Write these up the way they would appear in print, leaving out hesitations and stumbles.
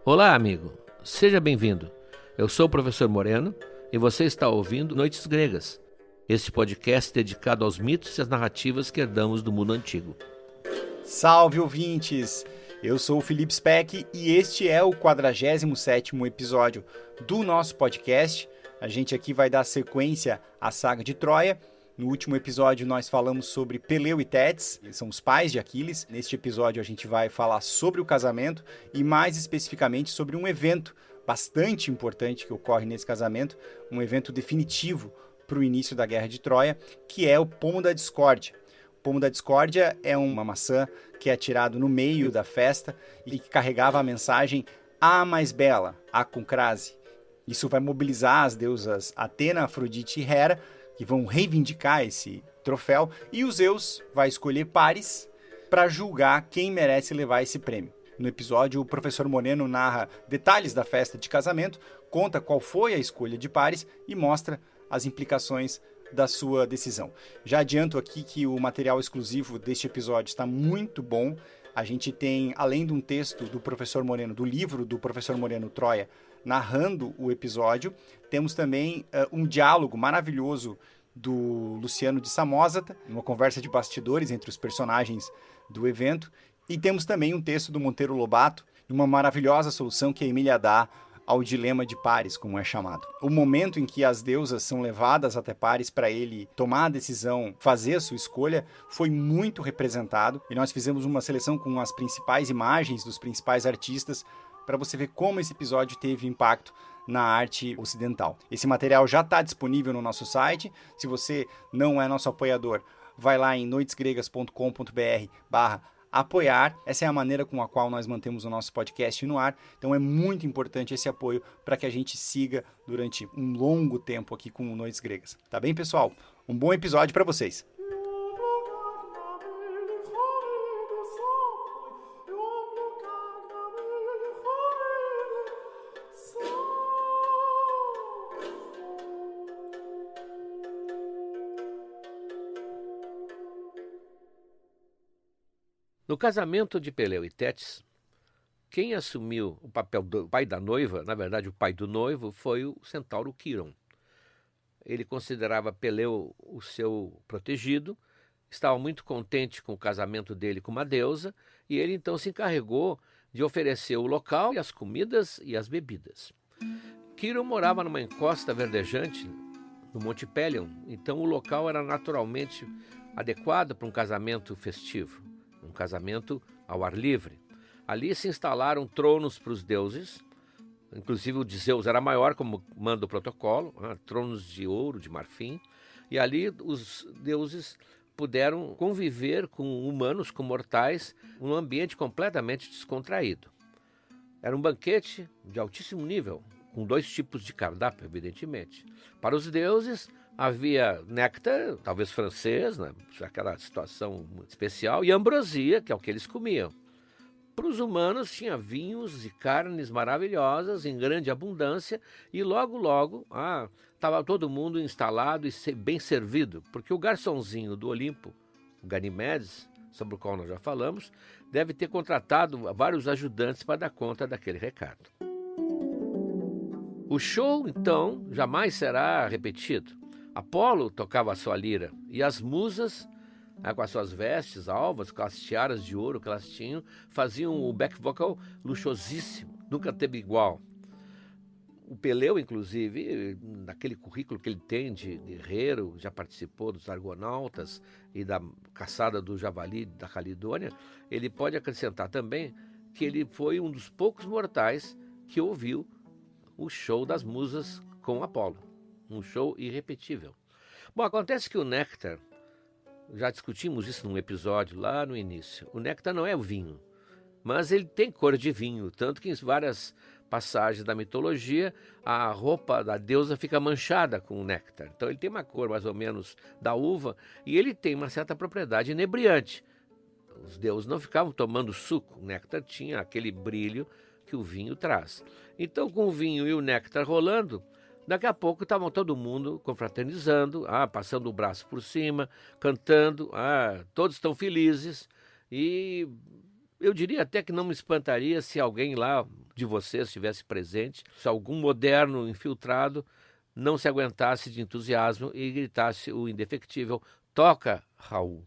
Olá, amigo. Seja bem-vindo. Eu sou o professor Moreno e você está ouvindo Noites Gregas, este podcast dedicado aos mitos e às narrativas que herdamos do mundo antigo. Salve, ouvintes! Eu sou o Felipe Speck e este é o 47º episódio do nosso podcast. A gente aqui vai dar sequência à saga de Troia. No último episódio nós falamos sobre Peleu e Tétis, eles são os pais de Aquiles. Neste episódio a gente vai falar sobre o casamento e mais especificamente sobre um evento bastante importante que ocorre nesse casamento, um evento definitivo para o início da Guerra de Troia, que é o Pomo da Discórdia. O Pomo da Discórdia é uma maçã que é atirado no meio da festa e que carregava a mensagem A mais bela, a com crase. Isso vai mobilizar as deusas Atena, Afrodite e Hera, que vão reivindicar esse troféu, e o Zeus vai escolher pares para julgar quem merece levar esse prêmio. No episódio, o professor Moreno narra detalhes da festa de casamento, conta qual foi a escolha de pares e mostra as implicações da sua decisão. Já adianto aqui que o material exclusivo deste episódio está muito bom. A gente tem, além de um texto do professor Moreno, do livro do professor Moreno Troia, narrando o episódio, temos também um diálogo maravilhoso do Luciano de Samosata, uma conversa de bastidores entre os personagens do evento, e temos também um texto do Monteiro Lobato, uma maravilhosa solução que a Emília dá ao dilema de Paris, como é chamado. O momento em que as deusas são levadas até Paris para ele tomar a decisão, fazer a sua escolha, foi muito representado, e nós fizemos uma seleção com as principais imagens dos principais artistas para você ver como esse episódio teve impacto na arte ocidental. Esse material já está disponível no nosso site. Se você não é nosso apoiador, vai lá em noitesgregas.com.br/apoiar. Essa é a maneira com a qual nós mantemos o nosso podcast no ar. Então é muito importante esse apoio para que a gente siga durante um longo tempo aqui com o Noites Gregas. Tá bem, pessoal? Um bom episódio para vocês. No casamento de Peleu e Tétis, quem assumiu o papel do pai da noiva, na verdade o pai do noivo, foi o centauro Quiron. Ele considerava Peleu o seu protegido, estava muito contente com o casamento dele com uma deusa, e ele então se encarregou de oferecer o local, e as comidas e as bebidas. Quiron morava numa encosta verdejante no Monte Pelion, então o local era naturalmente adequado para um casamento festivo. Um casamento ao ar livre. Ali se instalaram tronos para os deuses, inclusive o de Zeus era maior, como manda o protocolo, tronos de ouro, de marfim, e ali os deuses puderam conviver com humanos, com mortais, num ambiente completamente descontraído. Era um banquete de altíssimo nível, com 2 tipos de cardápio, evidentemente. Para os deuses, havia néctar, talvez francês, né? Aquela situação especial, e ambrosia, que é o que eles comiam. Para os humanos, tinha vinhos e carnes maravilhosas, em grande abundância, e logo, estava todo mundo instalado e bem servido, porque o garçonzinho do Olimpo, o Ganimedes, sobre o qual nós já falamos, deve ter contratado vários ajudantes para dar conta daquele recado. O show, então, jamais será repetido. Apolo tocava a sua lira e as musas, com as suas vestes alvas, com as tiaras de ouro que elas tinham, faziam o back vocal luxuosíssimo, nunca teve igual. O Peleu, inclusive, naquele currículo que ele tem de guerreiro, já participou dos Argonautas e da caçada do javali da Calidônia, ele pode acrescentar também que ele foi um dos poucos mortais que ouviu o show das musas com Apolo. Um show irrepetível. Bom, acontece que o néctar, já discutimos isso num episódio lá no início, o néctar não é o vinho, mas ele tem cor de vinho, tanto que em várias passagens da mitologia a roupa da deusa fica manchada com o néctar. Então ele tem uma cor mais ou menos da uva e ele tem uma certa propriedade inebriante. Os deuses não ficavam tomando suco, o néctar tinha aquele brilho que o vinho traz. Então, com o vinho e o néctar rolando, daqui a pouco estavam todo mundo confraternizando, passando o braço por cima, cantando, todos estão felizes. E Eu diria até que não me espantaria se alguém lá de vocês estivesse presente, se algum moderno infiltrado não se aguentasse de entusiasmo e gritasse o indefectível: toca, Raul.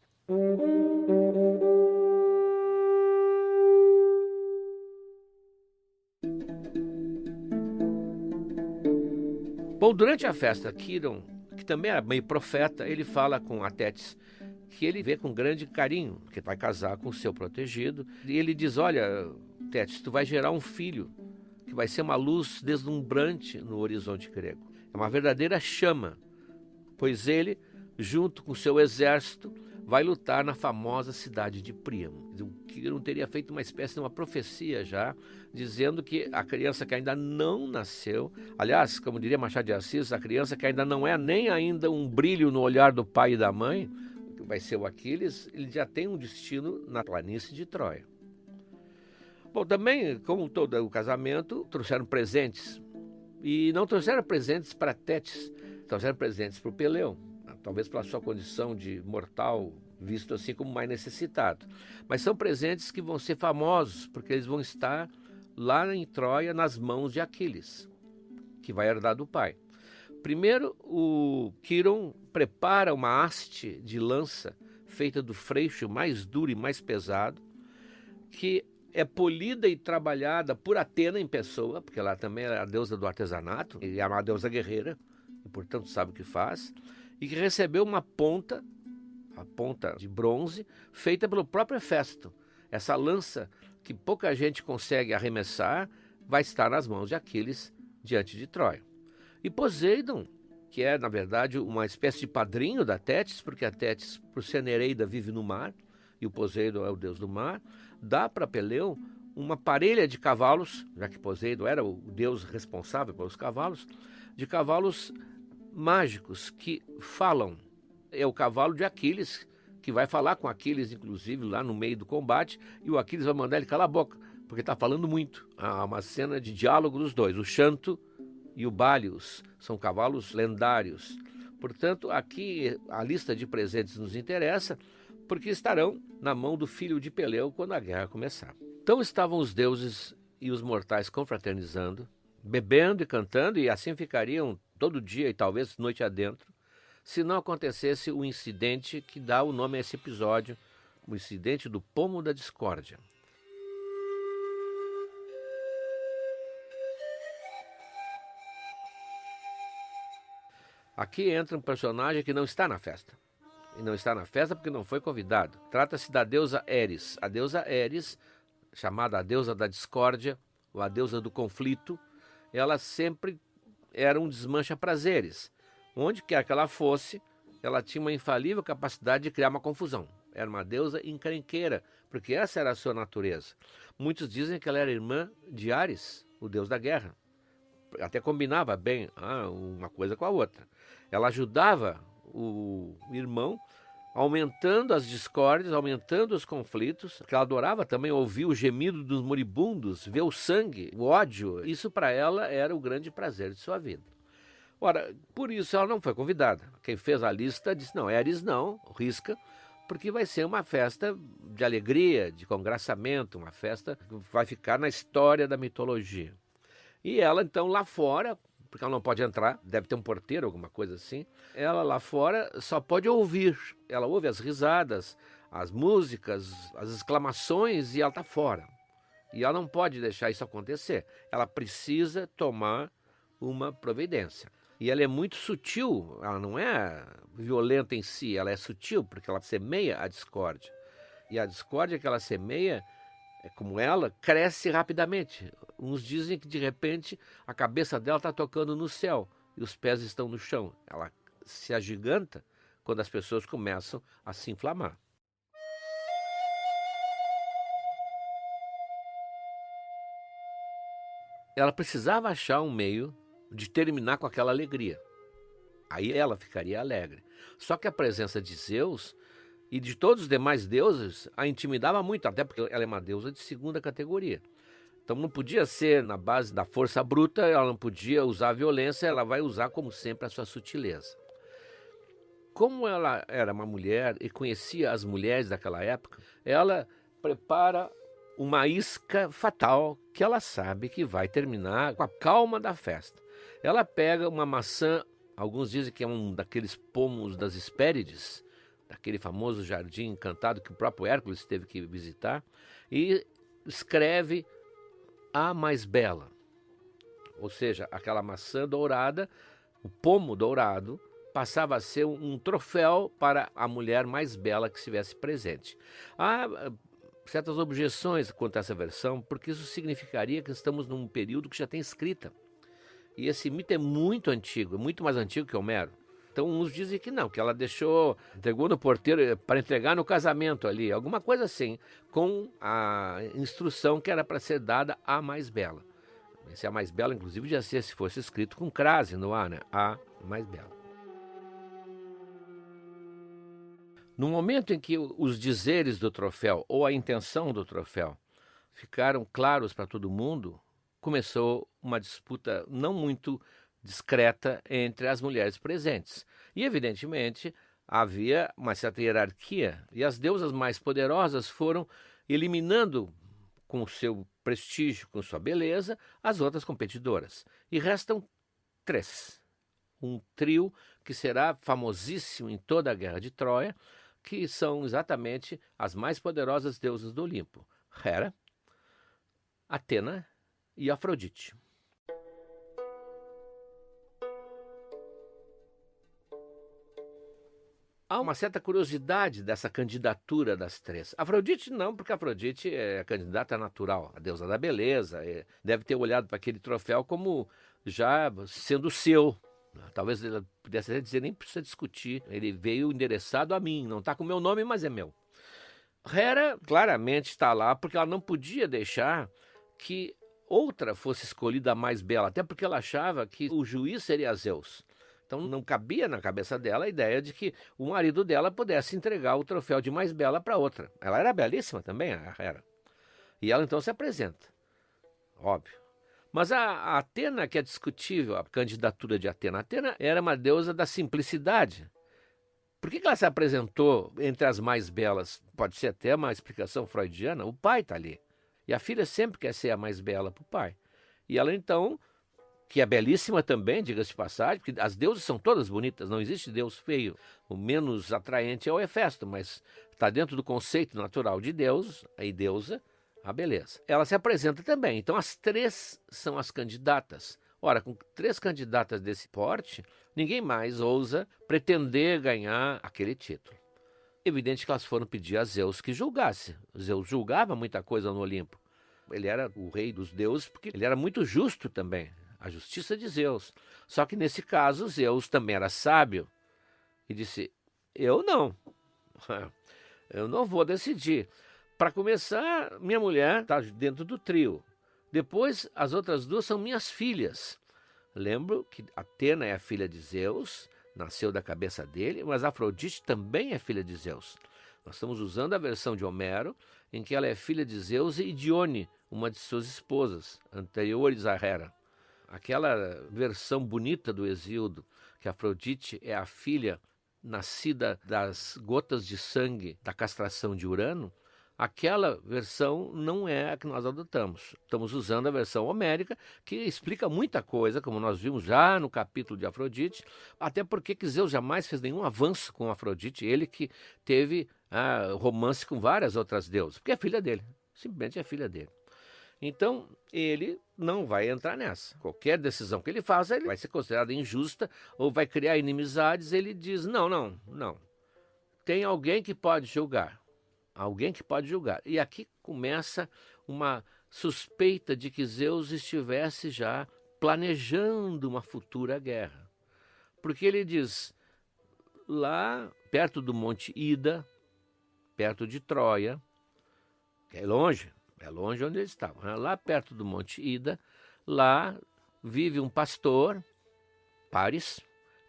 Bom, durante a festa, Quiron, que também era meio profeta, ele fala com Atetes que ele vê com grande carinho, que vai casar com o seu protegido. E ele diz: olha, Tétis, tu vai gerar um filho que vai ser uma luz deslumbrante no horizonte grego. É uma verdadeira chama, pois ele, junto com seu exército, vai lutar na famosa cidade de Príamo. O Quiron teria feito uma espécie de uma profecia já, dizendo que a criança que ainda não nasceu, aliás, como diria Machado de Assis, a criança que ainda não é nem ainda um brilho no olhar do pai e da mãe, que vai ser o Aquiles, ele já tem um destino na planície de Troia. Bom, também, como todo o casamento, trouxeram presentes. E não trouxeram presentes para Tétis, trouxeram presentes para o Peleu, talvez pela sua condição de mortal, visto assim como mais necessitado. Mas são presentes que vão ser famosos, porque eles vão estar lá em Troia nas mãos de Aquiles, que vai herdar do pai. Primeiro, o Quiron prepara uma haste de lança feita do freixo mais duro e mais pesado, que é polida e trabalhada por Atena em pessoa, porque ela também é a deusa do artesanato, e é uma deusa guerreira, e portanto sabe o que faz, e que recebeu uma ponta, a ponta de bronze, feita pelo próprio Hefesto. Essa lança, que pouca gente consegue arremessar, vai estar nas mãos de Aquiles diante de Troia. E Poseidon, que é, na verdade, uma espécie de padrinho da Tétis, porque a Tétis, por ser Nereida, vive no mar, e o Poseidon é o deus do mar, dá para Peleu uma parelha de cavalos, já que Poseidon era o deus responsável pelos cavalos, de cavalos mágicos que falam. É o cavalo de Aquiles, que vai falar com Aquiles, inclusive, lá no meio do combate, e o Aquiles vai mandar ele calar a boca, porque está falando muito. Há uma cena de diálogo dos dois, o Xanto e o Balius, são cavalos lendários. Portanto, aqui a lista de presentes nos interessa, porque estarão na mão do filho de Peleu quando a guerra começar. Então estavam os deuses e os mortais confraternizando, bebendo e cantando, e assim ficariam todo dia e talvez noite adentro, se não acontecesse o incidente que dá o nome a esse episódio, o incidente do pomo da discórdia. Aqui entra um personagem que não está na festa. E não está na festa porque não foi convidado. Trata-se da deusa Eris. A deusa Eris, chamada a deusa da discórdia, ou a deusa do conflito, ela sempre era um desmancha-prazeres. Onde quer que ela fosse, ela tinha uma infalível capacidade de criar uma confusão. Era uma deusa encrenqueira, porque essa era a sua natureza. Muitos dizem que ela era irmã de Ares, o deus da guerra. Até combinava bem uma coisa com a outra. Ela ajudava o irmão, aumentando as discórdias, aumentando os conflitos, porque ela adorava também ouvir o gemido dos moribundos, ver o sangue, o ódio. Isso para ela era o grande prazer de sua vida. Ora, por isso ela não foi convidada. Quem fez a lista disse: não, Eris não, risca, porque vai ser uma festa de alegria, de congraçamento, uma festa que vai ficar na história da mitologia. E ela, então, lá fora, porque ela não pode entrar, deve ter um porteiro, alguma coisa assim, ela lá fora só pode ouvir. Ela ouve as risadas, as músicas, as exclamações, e ela está fora. E ela não pode deixar isso acontecer. Ela precisa tomar uma providência. E ela é muito sutil, ela não é violenta em si, ela é sutil, porque ela semeia a discórdia. E a discórdia que ela semeia, como ela, cresce rapidamente. Uns dizem que, de repente, a cabeça dela está tocando no céu e os pés estão no chão. Ela se agiganta quando as pessoas começam a se inflamar. Ela precisava achar um meio de terminar com aquela alegria. Aí ela ficaria alegre. Só que a presença de Zeus e de todos os demais deuses a intimidava muito, até porque ela é uma deusa de segunda categoria. Então não podia ser na base da força bruta, ela não podia usar a violência, ela vai usar, como sempre, a sua sutileza. Como ela era uma mulher e conhecia as mulheres daquela época, ela prepara uma isca fatal que ela sabe que vai terminar com a calma da festa. Ela pega uma maçã, alguns dizem que é um daqueles pomos das Hespérides, daquele famoso jardim encantado que o próprio Hércules teve que visitar, e escreve a mais bela. Ou seja, aquela maçã dourada, o pomo dourado, passava a ser um troféu para a mulher mais bela que estivesse presente. Há certas objeções quanto a essa versão, porque isso significaria que estamos num período que já tem escrita. E esse mito é muito antigo, é muito mais antigo que Homero. Então uns dizem que não, que ela entregou no porteiro para entregar no casamento ali, alguma coisa assim, com a instrução que era para ser dada à mais bela. Esse a mais bela, inclusive, já ser se fosse escrito com crase no A, né? A mais bela. No momento em que os dizeres do troféu ou a intenção do troféu ficaram claros para todo mundo, começou uma disputa não muito discreta entre as mulheres presentes. E, evidentemente, havia uma certa hierarquia e as deusas mais poderosas foram eliminando, com o seu prestígio, com sua beleza, as outras competidoras. E restam 3. Um trio que será famosíssimo em toda a Guerra de Troia, que são exatamente as mais poderosas deusas do Olimpo: Hera, Atena e Afrodite. Há uma certa curiosidade dessa candidatura das 3. Afrodite não, porque Afrodite é a candidata natural, a deusa da beleza, deve ter olhado para aquele troféu como já sendo seu. Talvez ele pudesse até dizer, nem precisa discutir, ele veio endereçado a mim, não está com o meu nome, mas é meu. Hera claramente está lá porque ela não podia deixar que outra fosse escolhida a mais bela, até porque ela achava que o juiz seria Zeus. Então não cabia na cabeça dela a ideia de que o marido dela pudesse entregar o troféu de mais bela para outra. Ela era belíssima também, a Hera. E ela então se apresenta, óbvio. Mas a Atena, que é discutível, a candidatura de Atena. Atena era uma deusa da simplicidade. Por que ela se apresentou entre as mais belas? Pode ser até uma explicação freudiana. O pai está ali. E a filha sempre quer ser a mais bela para o pai. E ela então, que é belíssima também, diga-se de passagem, porque as deusas são todas bonitas, não existe deus feio. O menos atraente é o Hefesto, mas está dentro do conceito natural de Deus e deusa, a beleza. Ela se apresenta também. Então as 3 são as candidatas. Ora, com 3 candidatas desse porte, ninguém mais ousa pretender ganhar aquele título. Evidente que elas foram pedir a Zeus que julgasse. Zeus julgava muita coisa no Olimpo. Ele era o rei dos deuses porque ele era muito justo também. A justiça de Zeus. Só que nesse caso, Zeus também era sábio e disse: eu não vou decidir. Para começar, minha mulher está dentro do trio. Depois, as outras 2 são minhas filhas. Lembro que Atena é a filha de Zeus, nasceu da cabeça dele, mas Afrodite também é filha de Zeus. Nós estamos usando a versão de Homero, em que ela é filha de Zeus e Dione, uma de suas esposas, anteriores a Hera. Aquela versão bonita do Hesíodo, que Afrodite é a filha nascida das gotas de sangue da castração de Urano, aquela versão não é a que nós adotamos. Estamos usando a versão homérica, que explica muita coisa, como nós vimos já no capítulo de Afrodite, até porque Zeus jamais fez nenhum avanço com Afrodite, ele que teve romance com várias outras deusas, porque é filha dele, simplesmente é filha dele. Então, ele não vai entrar nessa. Qualquer decisão que ele faça, ele vai ser considerada injusta ou vai criar inimizades. Ele diz, não. Tem alguém que pode julgar. Alguém que pode julgar. E aqui começa uma suspeita de que Zeus estivesse já planejando uma futura guerra. Porque ele diz, lá perto do Monte Ida, perto de Troia, que é longe onde eles estavam, né? Lá perto do Monte Ida, lá vive um pastor, Paris,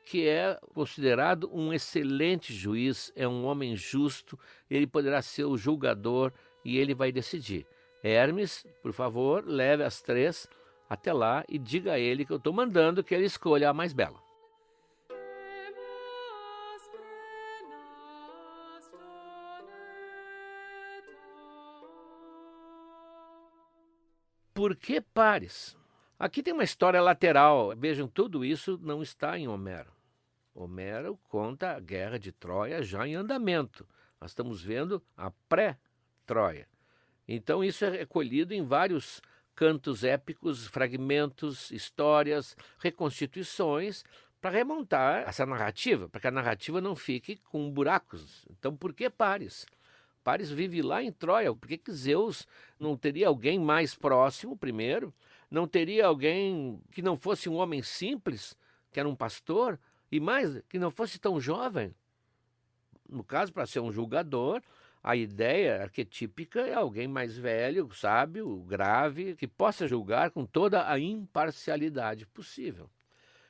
que é considerado um excelente juiz, é um homem justo, ele poderá ser o julgador e ele vai decidir. Hermes, por favor, leve as 3 até lá e diga a ele que eu estou mandando que ele escolha a mais bela. por que Paris? Aqui tem uma história lateral. Vejam, tudo isso não está em Homero. Homero conta a guerra de Troia já em andamento. Nós estamos vendo a pré-Troia. Então isso é recolhido em vários cantos épicos, fragmentos, histórias, reconstituições, para remontar essa narrativa, para que a narrativa não fique com buracos. Então, por que Paris? Paris vive lá em Troia. Por que Zeus não teria alguém mais próximo, primeiro? Não teria alguém que não fosse um homem simples, que era um pastor? E mais, que não fosse tão jovem? No caso, para ser um julgador, a ideia arquetípica é alguém mais velho, sábio, grave, que possa julgar com toda a imparcialidade possível.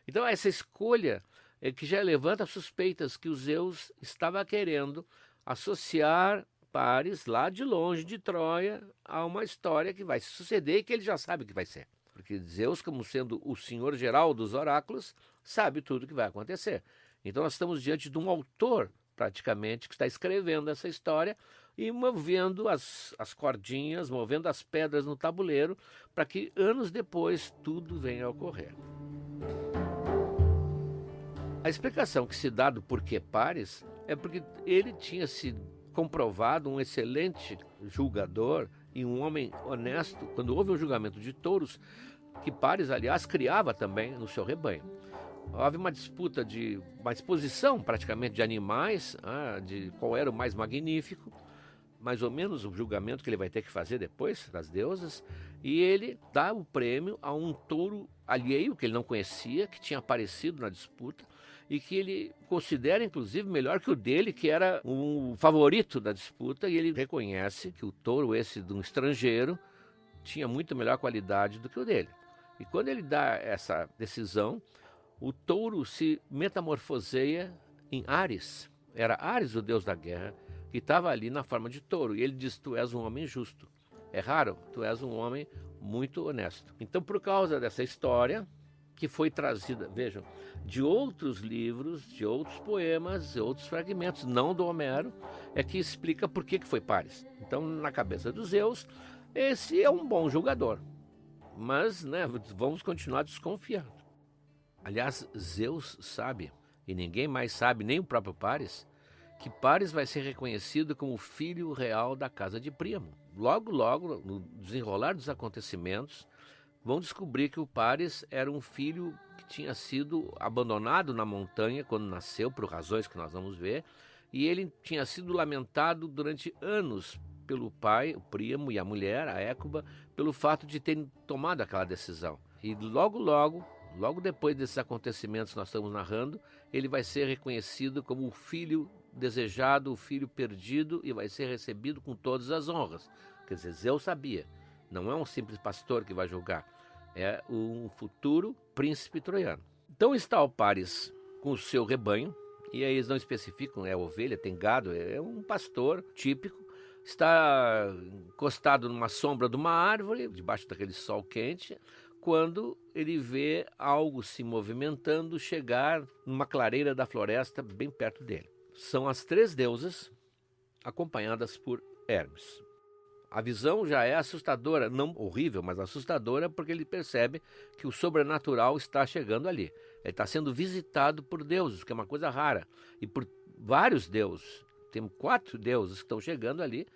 Então, essa escolha é que já levanta suspeitas que o Zeus estava querendo associar Paris, lá de longe de Troia, a uma história que vai se suceder e que ele já sabe que vai ser. Porque Zeus, como sendo o senhor geral dos oráculos, sabe tudo o que vai acontecer. Então nós estamos diante de um autor, praticamente, que está escrevendo essa história e movendo as cordinhas, movendo as pedras no tabuleiro, para que anos depois tudo venha a ocorrer. A explicação que se dá do porquê Paris é porque ele tinha sido comprovado um excelente julgador e um homem honesto. Quando houve um julgamento de touros, que Paris, aliás, criava também no seu rebanho. Houve uma disputa uma exposição praticamente de animais, de qual era o mais magnífico, mais ou menos o julgamento que ele vai ter que fazer depois das deusas, e ele dá o prêmio a um touro alheio que ele não conhecia, que tinha aparecido na disputa, e que ele considera, inclusive, melhor que o dele, que era um favorito da disputa, e ele reconhece que o touro esse de um estrangeiro tinha muito melhor qualidade do que o dele. E quando ele dá essa decisão, o touro se metamorfoseia em Ares. Era Ares, o deus da guerra, que estava ali na forma de touro. E ele diz: tu és um homem justo. É raro, tu és um homem muito honesto. Então, por causa dessa história, que foi trazida, vejam, de outros livros, de outros poemas, de outros fragmentos, não do Homero, é que explica por que foi Paris. Então, na cabeça dos Zeus, esse é um bom julgador. Mas, vamos continuar desconfiando. Aliás, Zeus sabe, e ninguém mais sabe, nem o próprio Paris, que Paris vai ser reconhecido como o filho real da casa de Príamo. Logo, no desenrolar dos acontecimentos, vão descobrir que o Paris era um filho que tinha sido abandonado na montanha quando nasceu, por razões que nós vamos ver, e ele tinha sido lamentado durante anos pelo pai, o Príamo, e a mulher, a Hécuba, pelo fato de terem tomado aquela decisão. E logo depois desses acontecimentos que nós estamos narrando, ele vai ser reconhecido como o filho desejado, o filho perdido, e vai ser recebido com todas as honras. Quer dizer, Zeus sabia. Não é um simples pastor que vai julgar, é um futuro príncipe troiano. Então está o Paris com o seu rebanho, e aí eles não especificam, é ovelha, tem gado, é um pastor típico, está encostado numa sombra de uma árvore, debaixo daquele sol quente, quando ele vê algo se movimentando chegar numa clareira da floresta bem perto dele. São as 3 deusas, acompanhadas por Hermes. A visão já é assustadora, não horrível, mas assustadora, porque ele percebe que o sobrenatural está chegando ali. Ele está sendo visitado por deuses, que é uma coisa rara, e por vários deuses. Tem 4 deuses que estão chegando ali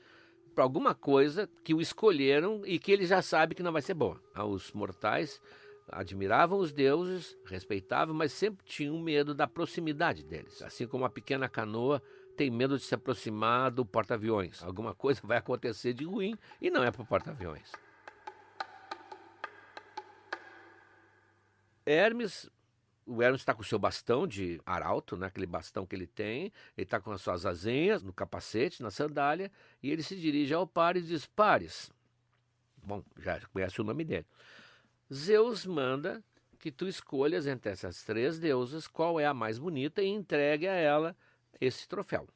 para alguma coisa que o escolheram e que ele já sabe que não vai ser boa. Os mortais admiravam os deuses, respeitavam, mas sempre tinham medo da proximidade deles. Assim como uma pequena canoa tem medo de se aproximar do porta-aviões. Alguma coisa vai acontecer de ruim e não é para o porta-aviões. O Hermes está com o seu bastão de arauto, aquele bastão que ele tem, ele está com as suas asinhas no capacete, na sandália, e ele se dirige ao Paris e diz: Paris, bom, já conhece o nome dele, Zeus manda que tu escolhas entre essas 3 deusas qual é a mais bonita e entregue a ela esse troféu.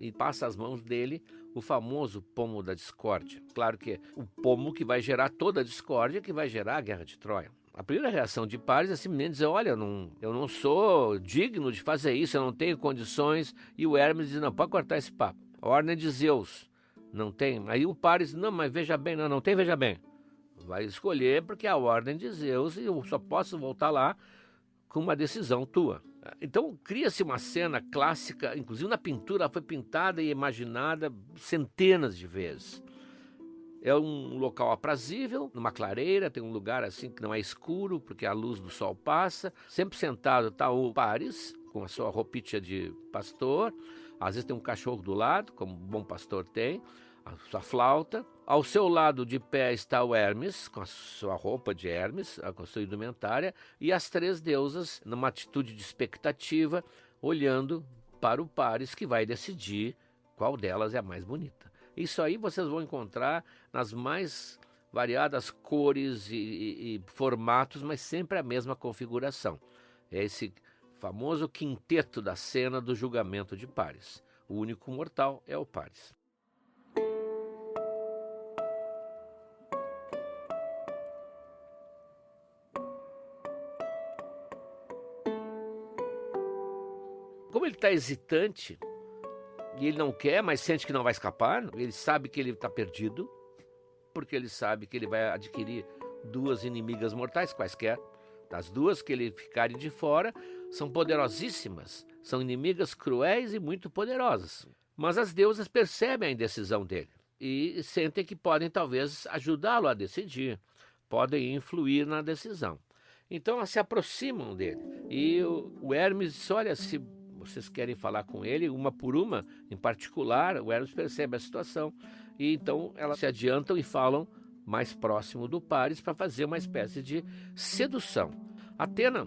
E passa às mãos dele o famoso pomo da discórdia. Claro que é o pomo que vai gerar toda a discórdia, que vai gerar a guerra de Troia. A primeira reação de Paris é simplesmente dizer: olha, eu não sou digno de fazer isso, eu não tenho condições. E o Hermes diz: não, pode cortar esse papo. A ordem de Zeus, não tem. Aí o Paris: não, mas veja bem, não tem, veja bem. vai escolher porque é a ordem de Zeus e eu só posso voltar lá com uma decisão tua. Então cria-se uma cena clássica, inclusive na pintura, ela foi pintada e imaginada centenas de vezes. É um local aprazível, numa clareira, tem um lugar assim que não é escuro, porque a luz do sol passa. Sempre sentado está o Paris, com a sua roupinha de pastor. Às vezes tem um cachorro do lado, como um bom pastor tem, a sua flauta. Ao seu lado de pé está o Hermes, com a sua roupa de Hermes, com a sua indumentária. E as três deusas, numa atitude de expectativa, olhando para o Paris, que vai decidir qual delas é a mais bonita. Isso aí vocês vão encontrar nas mais variadas cores e formatos, mas sempre a mesma configuração. É esse famoso quinteto da cena do julgamento de Paris. O único mortal é o Paris. Como ele está hesitante, e ele não quer, mas sente que não vai escapar, ele sabe que ele está perdido, porque ele sabe que ele vai adquirir duas inimigas mortais, quaisquer. Das duas que ele ficarem de fora, são poderosíssimas, são inimigas cruéis e muito poderosas. Mas as deusas percebem a indecisão dele e sentem que podem talvez ajudá-lo a decidir, podem influir na decisão. Então elas se aproximam dele e o Hermes diz, olha, se vocês querem falar com ele, uma por uma, em particular, o Hermes percebe a situação. E então elas se adiantam e falam mais próximo do Paris para fazer uma espécie de sedução. Atena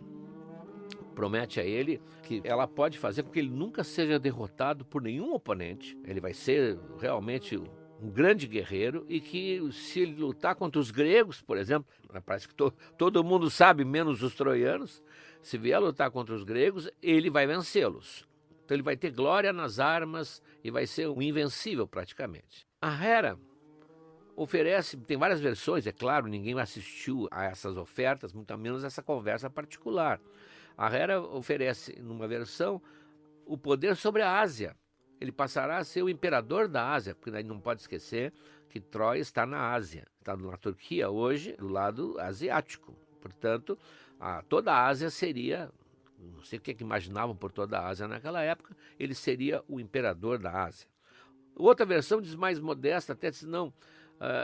promete a ele que ela pode fazer com que ele nunca seja derrotado por nenhum oponente. Ele vai ser realmente um grande guerreiro e que se ele lutar contra os gregos, por exemplo, parece que todo mundo sabe, menos os troianos, se vier a lutar contra os gregos, ele vai vencê-los. Então ele vai ter glória nas armas e vai ser um invencível praticamente. A Hera oferece, tem várias versões, é claro, ninguém assistiu a essas ofertas, muito menos essa conversa particular. A Hera oferece, numa versão, o poder sobre a Ásia. Ele passará a ser o imperador da Ásia, porque daí não pode esquecer que Troia está na Ásia, está na Turquia hoje, do lado asiático. Portanto, toda a Ásia seria, não sei o que imaginavam por toda a Ásia naquela época, ele seria o imperador da Ásia. Outra versão diz mais modesta, até diz, não,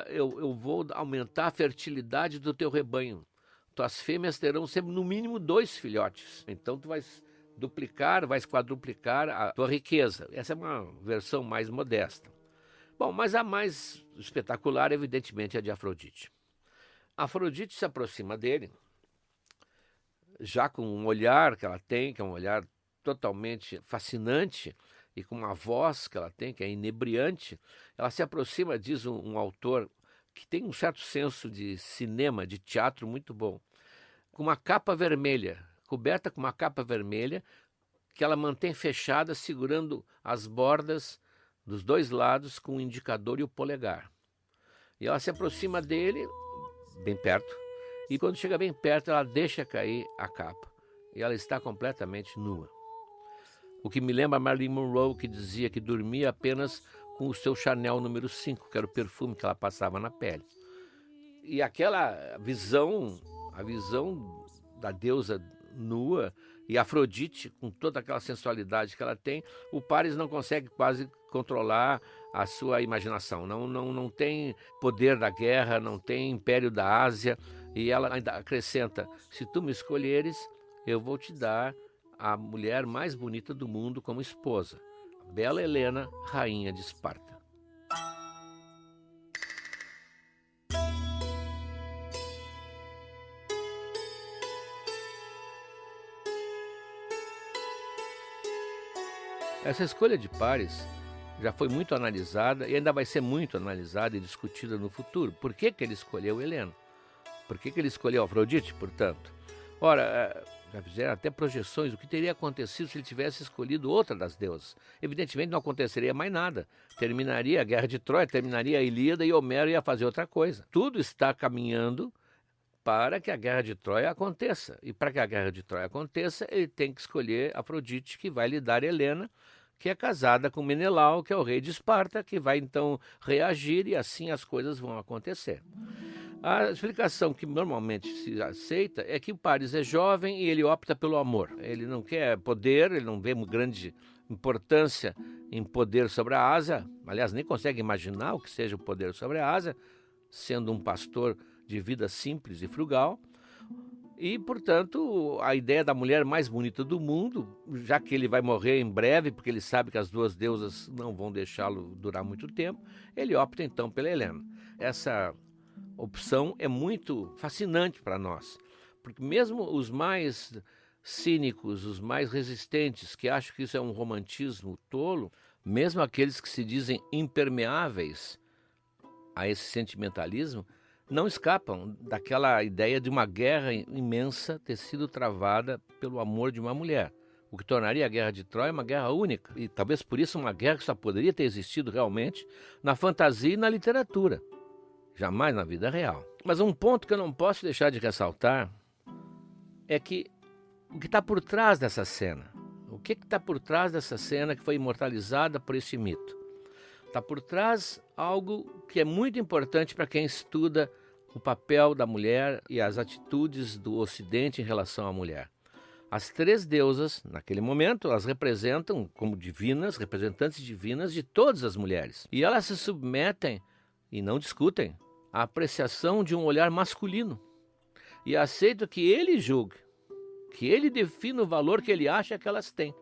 eu vou aumentar a fertilidade do teu rebanho. Tuas fêmeas terão sempre no mínimo 2 filhotes. Então tu vais duplicar, vais quadruplicar a tua riqueza. Essa é uma versão mais modesta. Bom, mas a mais espetacular, evidentemente, é a de Afrodite. Afrodite se aproxima dele, já com um olhar que ela tem, que é um olhar totalmente fascinante, e com uma voz que ela tem, que é inebriante. Ela se aproxima, diz um autor, que tem um certo senso de cinema, de teatro muito bom, com uma capa vermelha, coberta com uma capa vermelha, que ela mantém fechada, segurando as bordas dos 2 lados com o indicador e o polegar. E ela se aproxima dele, bem perto, e quando chega bem perto, ela deixa cair a capa. E ela está completamente nua. O que me lembra Marilyn Monroe, que dizia que dormia apenas com o seu Chanel número 5, que era o perfume que ela passava na pele. E aquela visão, a visão da deusa nua e Afrodite, com toda aquela sensualidade que ela tem, o Paris não consegue quase controlar a sua imaginação. Não tem poder da guerra, não tem império da Ásia. E ela ainda acrescenta, se tu me escolheres, eu vou te dar a mulher mais bonita do mundo como esposa, a bela Helena, rainha de Esparta. Essa escolha de Paris já foi muito analisada e ainda vai ser muito analisada e discutida no futuro. Por que ele escolheu Helena? Por que ele escolheu Afrodite, portanto? Ora, já fizeram até projeções do que teria acontecido se ele tivesse escolhido outra das deusas. Evidentemente não aconteceria mais nada. Terminaria a Guerra de Troia, terminaria a Ilíada e Homero ia fazer outra coisa. Tudo está caminhando para que a Guerra de Troia aconteça. E para que a Guerra de Troia aconteça, ele tem que escolher Afrodite, que vai lhe dar Helena, que é casada com Menelau, que é o rei de Esparta, que vai então reagir e assim as coisas vão acontecer. A explicação que normalmente se aceita é que o Paris é jovem e ele opta pelo amor. Ele não quer poder, ele não vê uma grande importância em poder sobre a Ásia. Aliás, nem consegue imaginar o que seja o poder sobre a Ásia, sendo um pastor de vida simples e frugal. E, portanto, a ideia da mulher mais bonita do mundo, já que ele vai morrer em breve, porque ele sabe que as duas deusas não vão deixá-lo durar muito tempo, ele opta então pela Helena. Essa opção é muito fascinante para nós, porque mesmo os mais cínicos, os mais resistentes, que acham que isso é um romantismo tolo, mesmo aqueles que se dizem impermeáveis a esse sentimentalismo, não escapam daquela ideia de uma guerra imensa ter sido travada pelo amor de uma mulher, o que tornaria a Guerra de Troia uma guerra única, e talvez por isso uma guerra que só poderia ter existido realmente na fantasia e na literatura, jamais na vida real. Mas um ponto que eu não posso deixar de ressaltar é que o que está por trás dessa cena, o que está por trás dessa cena que foi imortalizada por este mito? Está por trás algo que é muito importante para quem estuda o papel da mulher e as atitudes do Ocidente em relação à mulher. As três deusas, naquele momento, elas representam como divinas, representantes divinas de todas as mulheres. E elas se submetem, e não discutem, à apreciação de um olhar masculino. E aceitam que ele julgue, que ele defina o valor que ele acha que elas têm.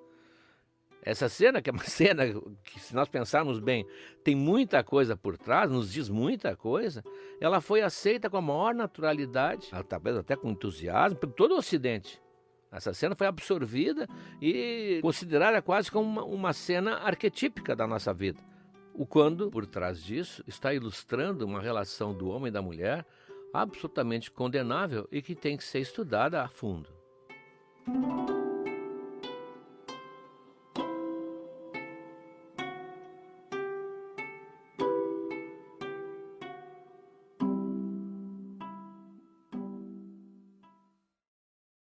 Essa cena, que é uma cena que, se nós pensarmos bem, tem muita coisa por trás, nos diz muita coisa, ela foi aceita com a maior naturalidade, talvez até com entusiasmo, por todo o Ocidente. Essa cena foi absorvida e considerada quase como uma cena arquetípica da nossa vida. O quando, por trás disso, está ilustrando uma relação do homem e da mulher absolutamente condenável e que tem que ser estudada a fundo.